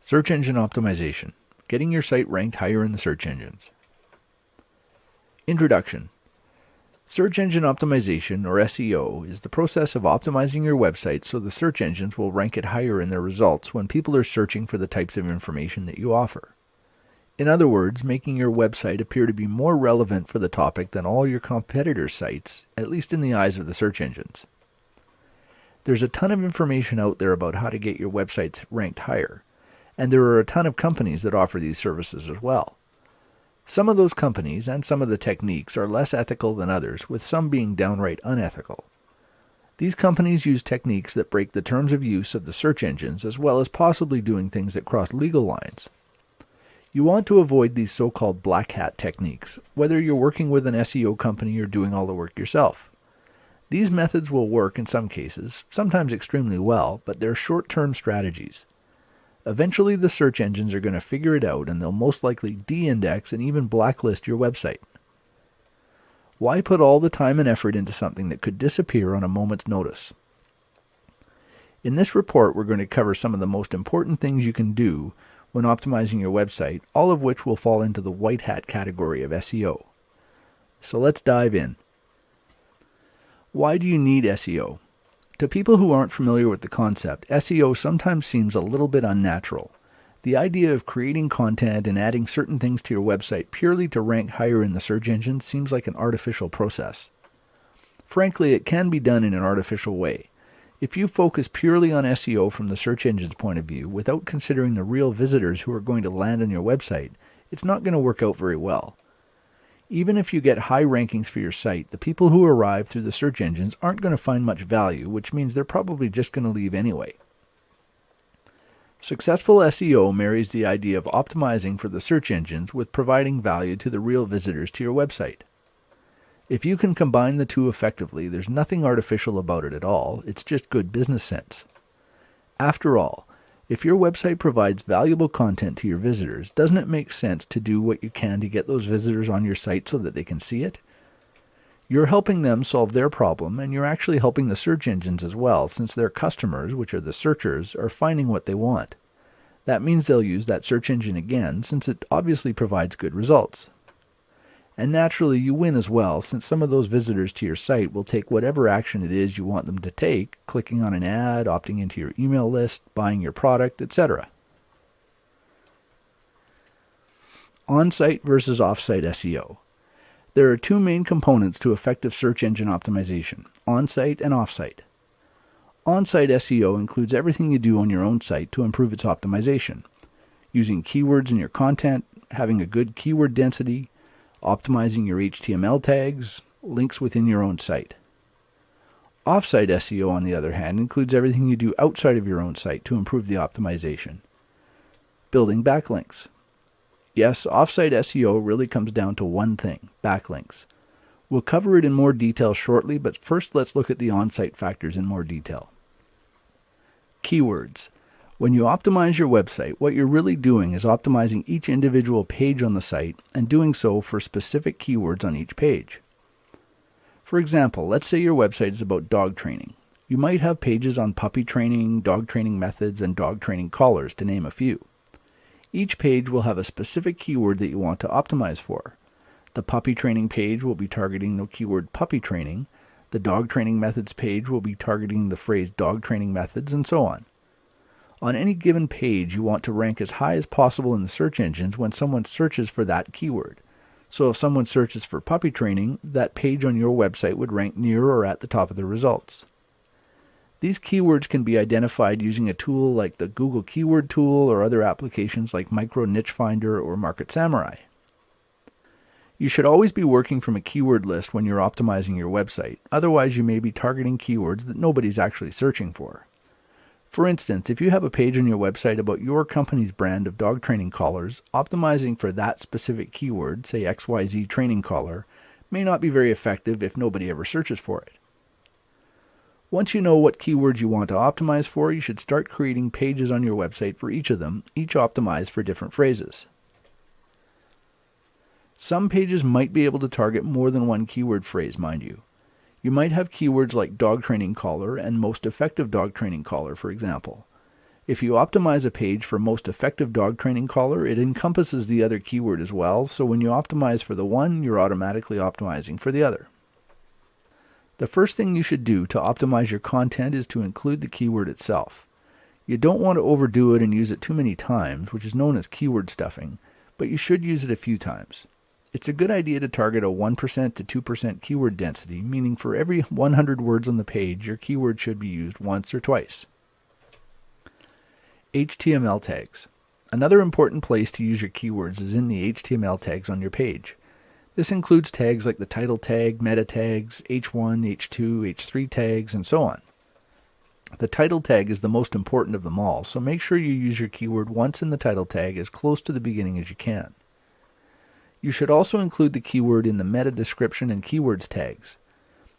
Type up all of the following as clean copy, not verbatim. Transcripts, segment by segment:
Search engine optimization, getting your site ranked higher in the search engines. Introduction. Search engine optimization, or SEO, is the process of optimizing your website so the search engines will rank it higher in their results when people are searching for the types of information that you offer. In other words, making your website appear to be more relevant for the topic than all your competitors' sites, at least in the eyes of the search engines. There's a ton of information out there about how to get your websites ranked higher, and there are a ton of companies that offer these services as well. Some of those companies and some of the techniques are less ethical than others, with some being downright unethical. These companies use techniques that break the terms of use of the search engines, as well as possibly doing things that cross legal lines. You want to avoid these so-called black hat techniques, whether you're working with an SEO company or doing all the work yourself. These methods will work in some cases, sometimes extremely well, but they're short-term strategies. Eventually the search engines are going to figure it out and they'll most likely de-index and even blacklist your website. Why put all the time and effort into something that could disappear on a moment's notice? In this report, we're going to cover some of the most important things you can do when optimizing your website, all of which will fall into the white hat category of SEO. So let's dive in. Why do you need SEO? To people who aren't familiar with the concept, SEO sometimes seems a little bit unnatural. The idea of creating content and adding certain things to your website purely to rank higher in the search engine seems like an artificial process. Frankly, it can be done in an artificial way. If you focus purely on SEO from the search engine's point of view, without considering the real visitors who are going to land on your website, it's not going to work out very well. Even if you get high rankings for your site, the people who arrive through the search engines aren't going to find much value, which means they're probably just going to leave anyway. Successful SEO marries the idea of optimizing for the search engines with providing value to the real visitors to your website. If you can combine the two effectively, there's nothing artificial about it at all, it's just good business sense. After all, if your website provides valuable content to your visitors, doesn't it make sense to do what you can to get those visitors on your site so that they can see it? You're helping them solve their problem, and you're actually helping the search engines as well, since their customers, which are the searchers, are finding what they want. That means they'll use that search engine again, since it obviously provides good results. And naturally, you win as well, since some of those visitors to your site will take whatever action it is you want them to take, clicking on an ad, opting into your email list, buying your product, etc. On-site versus off-site SEO. There are two main components to effective search engine optimization, on-site and off-site. On-site SEO includes everything you do on your own site to improve its optimization, using keywords in your content, having a good keyword density, optimizing your HTML tags, links within your own site. Off-site SEO, on the other hand, includes everything you do outside of your own site to improve the optimization. Building backlinks. Yes, off-site SEO really comes down to one thing, backlinks. We'll cover it in more detail shortly, but first let's look at the on-site factors in more detail. Keywords. When you optimize your website, what you're really doing is optimizing each individual page on the site and doing so for specific keywords on each page. For example, let's say your website is about dog training. You might have pages on puppy training, dog training methods, and dog training collars, to name a few. Each page will have a specific keyword that you want to optimize for. The puppy training page will be targeting the keyword puppy training. The dog training methods page will be targeting the phrase dog training methods, and so on. On any given page, you want to rank as high as possible in the search engines when someone searches for that keyword. So if someone searches for puppy training, that page on your website would rank near or at the top of the results. These keywords can be identified using a tool like the Google Keyword Tool or other applications like Micro Niche Finder or Market Samurai. You should always be working from a keyword list when you're optimizing your website, otherwise you may be targeting keywords that nobody's actually searching for. For instance, if you have a page on your website about your company's brand of dog training collars, optimizing for that specific keyword, say XYZ training collar, may not be very effective if nobody ever searches for it. Once you know what keywords you want to optimize for, you should start creating pages on your website for each of them, each optimized for different phrases. Some pages might be able to target more than one keyword phrase, mind you. You might have keywords like dog training collar and most effective dog training collar, for example. If you optimize a page for most effective dog training collar, it encompasses the other keyword as well, so when you optimize for the one, you're automatically optimizing for the other. The first thing you should do to optimize your content is to include the keyword itself. You don't want to overdo it and use it too many times, which is known as keyword stuffing, but you should use it a few times. It's a good idea to target a 1% to 2% keyword density, meaning for every 100 words on the page, your keyword should be used once or twice. HTML tags. Another important place to use your keywords is in the HTML tags on your page. This includes tags like the title tag, meta tags, H1, H2, H3 tags, and so on. The title tag is the most important of them all, so make sure you use your keyword once in the title tag as close to the beginning as you can. You should also include the keyword in the meta description and keywords tags.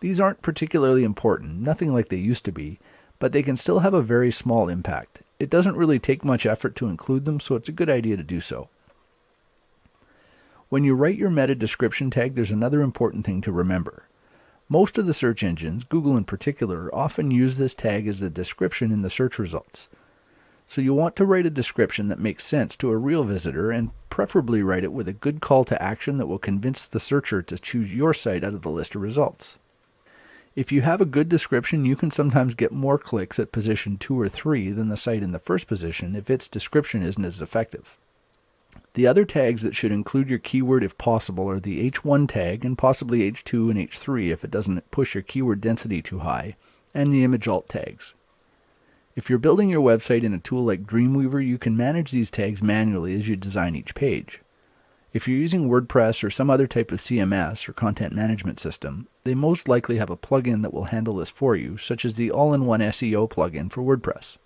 These aren't particularly important, nothing like they used to be, but they can still have a very small impact. It doesn't really take much effort to include them, so it's a good idea to do so. When you write your meta description tag, there's another important thing to remember. Most of the search engines, Google in particular, often use this tag as the description in the search results. So you want to write a description that makes sense to a real visitor, and preferably write it with a good call to action that will convince the searcher to choose your site out of the list of results. If you have a good description, you can sometimes get more clicks at position 2 or 3 than the site in the first position if its description isn't as effective. The other tags that should include your keyword if possible are the H1 tag and possibly H2 and H3 if it doesn't push your keyword density too high, and the image alt tags. If you're building your website in a tool like Dreamweaver, you can manage these tags manually as you design each page. If you're using WordPress or some other type of CMS or content management system, they most likely have a plugin that will handle this for you, such as the all-in-one SEO plugin for WordPress.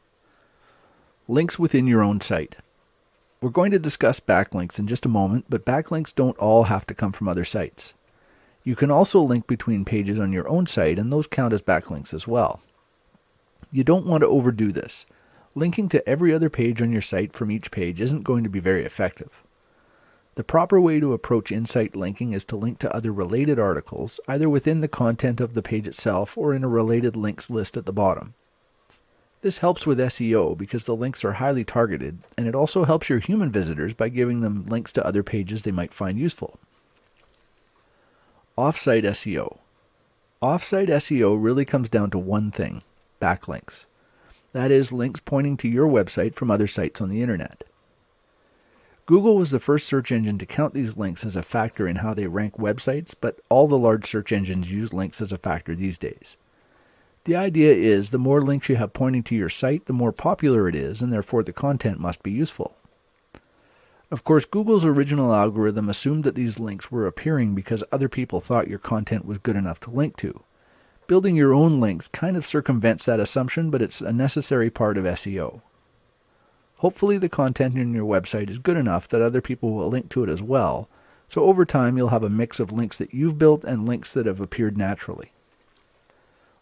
Links within your own site. We're going to discuss backlinks in just a moment, but backlinks don't all have to come from other sites. You can also link between pages on your own site, and those count as backlinks as well. You don't want to overdo this. Linking to every other page on your site from each page isn't going to be very effective. The proper way to approach in-site linking is to link to other related articles, either within the content of the page itself or in a related links list at the bottom. This helps with SEO because the links are highly targeted, and it also helps your human visitors by giving them links to other pages they might find useful. Off-site SEO. Off-site SEO really comes down to one thing: backlinks. That is, links pointing to your website from other sites on the internet. Google was the first search engine to count these links as a factor in how they rank websites, but all the large search engines use links as a factor these days. The idea is the more links you have pointing to your site, the more popular it is, and therefore the content must be useful. Of course, Google's original algorithm assumed that these links were appearing because other people thought your content was good enough to link to. Building your own links kind of circumvents that assumption, but it's a necessary part of SEO. Hopefully the content in your website is good enough that other people will link to it as well, so over time you'll have a mix of links that you've built and links that have appeared naturally.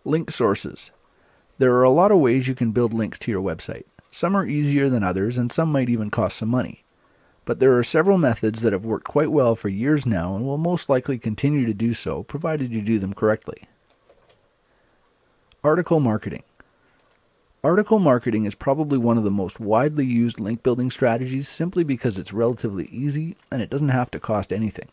Link sources. There are a lot of ways you can build links to your website. Some are easier than others, and some might even cost some money. But there are several methods that have worked quite well for years now and will most likely continue to do so, provided you do them correctly. Article marketing. Article marketing is probably one of the most widely used link building strategies simply because it's relatively easy and it doesn't have to cost anything.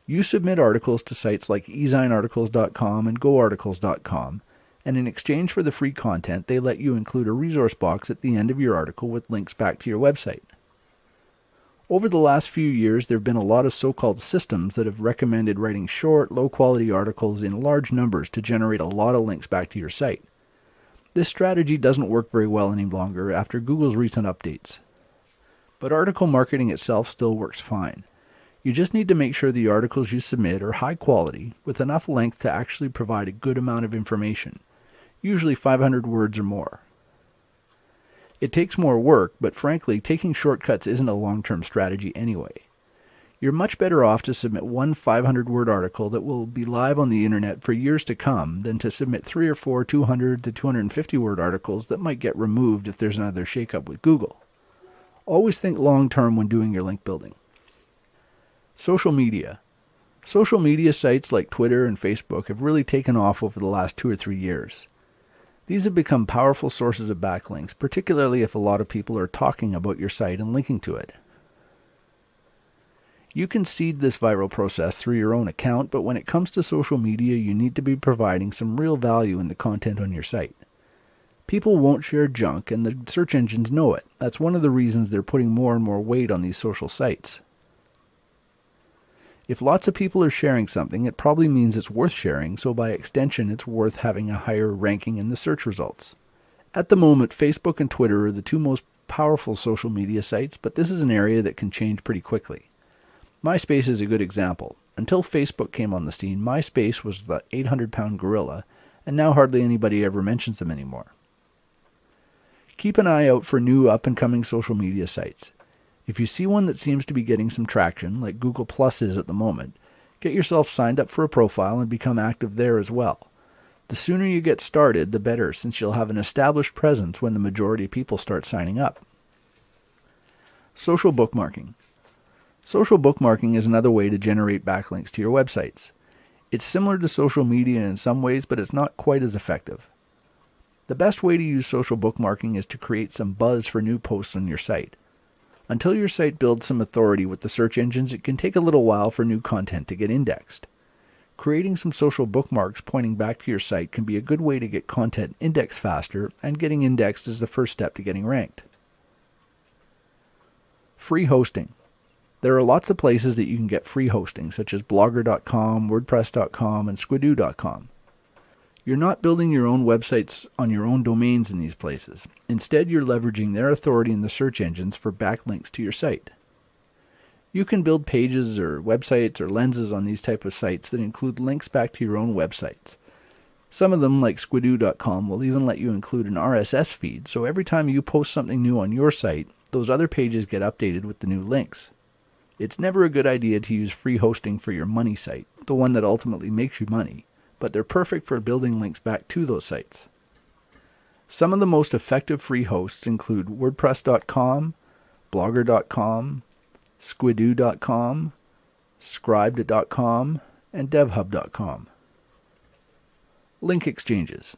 You submit articles to sites like ezinearticles.com and goarticles.com, and in exchange for the free content, they let you include a resource box at the end of your article with links back to your website. Over the last few years, there have been a lot of so-called systems that have recommended writing short, low-quality articles in large numbers to generate a lot of links back to your site. This strategy doesn't work very well any longer after Google's recent updates. But article marketing itself still works fine. You just need to make sure the articles you submit are high quality, with enough length to actually provide a good amount of information, usually 500 words or more. It takes more work, but frankly, taking shortcuts isn't a long-term strategy anyway. You're much better off to submit one 500-word article that will be live on the internet for years to come than to submit 3 or 4 200 to 250-word articles that might get removed if there's another shakeup with Google. Always think long-term when doing your link building. Social media. Social media sites like Twitter and Facebook have really taken off over the last 2 or 3 years. These have become powerful sources of backlinks, particularly if a lot of people are talking about your site and linking to it. You can seed this viral process through your own account, but when it comes to social media, you need to be providing some real value in the content on your site. People won't share junk, and the search engines know it. That's one of the reasons they're putting more and more weight on these social sites. If lots of people are sharing something, it probably means it's worth sharing, so by extension, it's worth having a higher ranking in the search results. At the moment, Facebook and Twitter are the two most powerful social media sites, but this is an area that can change pretty quickly. MySpace is a good example. Until Facebook came on the scene, MySpace was the 800-pound gorilla, and now hardly anybody ever mentions them anymore. Keep an eye out for new up-and-coming social media sites. If you see one that seems to be getting some traction, like Google Plus is at the moment, get yourself signed up for a profile and become active there as well. The sooner you get started, the better, since you'll have an established presence when the majority of people start signing up. Social bookmarking. Social bookmarking is another way to generate backlinks to your websites. It's similar to social media in some ways, but it's not quite as effective. The best way to use social bookmarking is to create some buzz for new posts on your site. Until your site builds some authority with the search engines, it can take a little while for new content to get indexed. Creating some social bookmarks pointing back to your site can be a good way to get content indexed faster, and getting indexed is the first step to getting ranked. Free hosting. There are lots of places that you can get free hosting, such as blogger.com, wordpress.com, and squidoo.com. You're not building your own websites on your own domains in these places. Instead, you're leveraging their authority in the search engines for backlinks to your site. You can build pages or websites or lenses on these type of sites that include links back to your own websites. Some of them, like squidoo.com, will even let you include an RSS feed, so every time you post something new on your site, those other pages get updated with the new links. It's never a good idea to use free hosting for your money site, the one that ultimately makes you money, but they're perfect for building links back to those sites. Some of the most effective free hosts include wordpress.com, blogger.com, squidoo.com, scribed.com, and devhub.com. Link exchanges.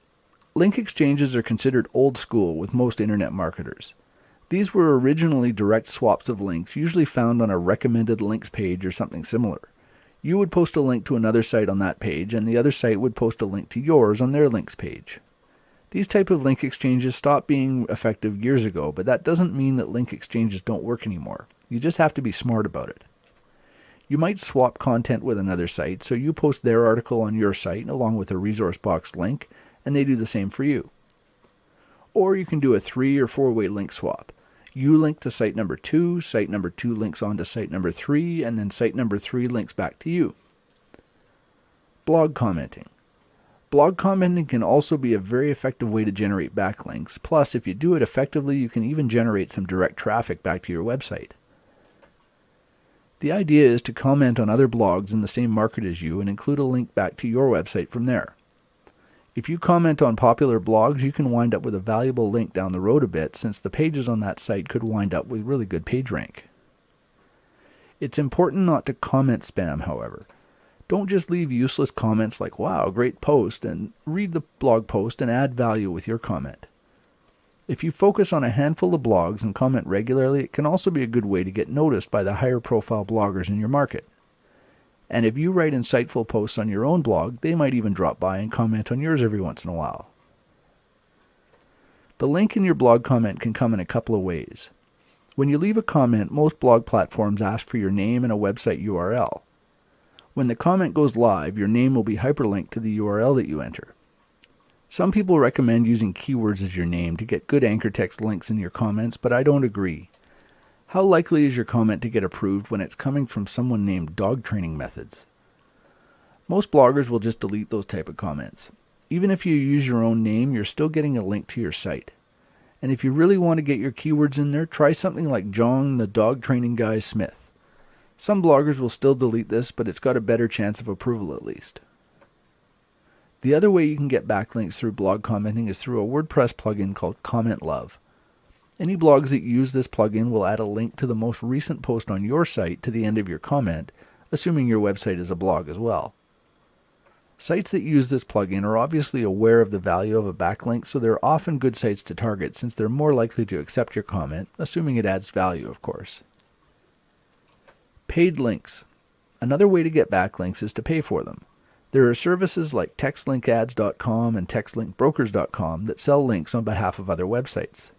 Link exchanges are considered old school with most internet marketers. These were originally direct swaps of links, usually found on a recommended links page or something similar. You would post a link to another site on that page, and the other site would post a link to yours on their links page. These type of link exchanges stopped being effective years ago, but that doesn't mean that link exchanges don't work anymore. You just have to be smart about it. You might swap content with another site, so you post their article on your site along with a resource box link, and they do the same for you. Or you can do a 3- or 4-way link swap. You link to site number 2, site number 2 links on to site number 3, and then site number 3 links back to you. Blog commenting. Blog commenting can also be a very effective way to generate backlinks. Plus, if you do it effectively, you can even generate some direct traffic back to your website. The idea is to comment on other blogs in the same market as you and include a link back to your website from there. If you comment on popular blogs, you can wind up with a valuable link down the road a bit, since the pages on that site could wind up with really good page rank. It's important not to comment spam, however. Don't just leave useless comments like, "Wow, great post," and read the blog post and add value with your comment. If you focus on a handful of blogs and comment regularly, it can also be a good way to get noticed by the higher profile bloggers in your market. And if you write insightful posts on your own blog, they might even drop by and comment on yours every once in a while. The link in your blog comment can come in a couple of ways. When you leave a comment, most blog platforms ask for your name and a website URL. When the comment goes live, your name will be hyperlinked to the URL that you enter. Some people recommend using keywords as your name to get good anchor text links in your comments, but I don't agree. How likely is your comment to get approved when it's coming from someone named Dog Training Methods? Most bloggers will just delete those type of comments. Even if you use your own name, you're still getting a link to your site. And if you really want to get your keywords in there, try something like John the Dog Training Guy Smith. Some bloggers will still delete this, but it's got a better chance of approval at least. The other way you can get backlinks through blog commenting is through a WordPress plugin called Comment Love. Any blogs that use this plugin will add a link to the most recent post on your site to the end of your comment, assuming your website is a blog as well. Sites that use this plugin are obviously aware of the value of a backlink, so they're often good sites to target since they're more likely to accept your comment, assuming it adds value, of course. Paid links. Another way to get backlinks is to pay for them. There are services like textlinkads.com and textlinkbrokers.com that sell links on behalf of other websites.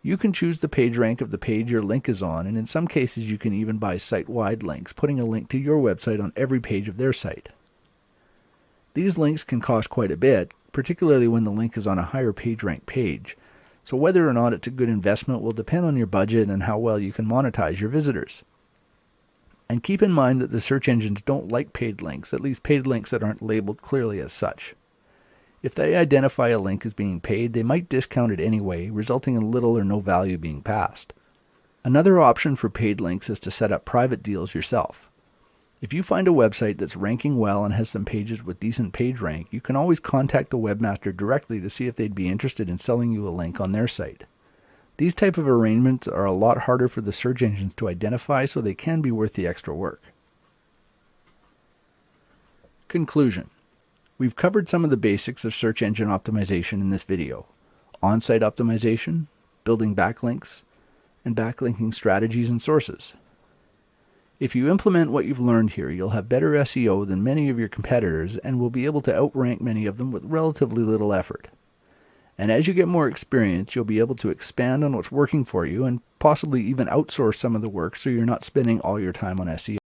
You can choose the page rank of the page your link is on, and in some cases you can even buy site-wide links, putting a link to your website on every page of their site. These links can cost quite a bit, particularly when the link is on a higher page rank page, so whether or not it's a good investment will depend on your budget and how well you can monetize your visitors. And keep in mind that the search engines don't like paid links, at least paid links that aren't labeled clearly as such. If they identify a link as being paid, they might discount it anyway, resulting in little or no value being passed. Another option for paid links is to set up private deals yourself. If you find a website that's ranking well and has some pages with decent page rank, you can always contact the webmaster directly to see if they'd be interested in selling you a link on their site. These type of arrangements are a lot harder for the search engines to identify, so they can be worth the extra work. Conclusion. We've covered some of the basics of search engine optimization in this video: on-site optimization, building backlinks, and backlinking strategies and sources. If you implement what you've learned here, you'll have better SEO than many of your competitors and will be able to outrank many of them with relatively little effort. And as you get more experience, you'll be able to expand on what's working for you and possibly even outsource some of the work so you're not spending all your time on SEO.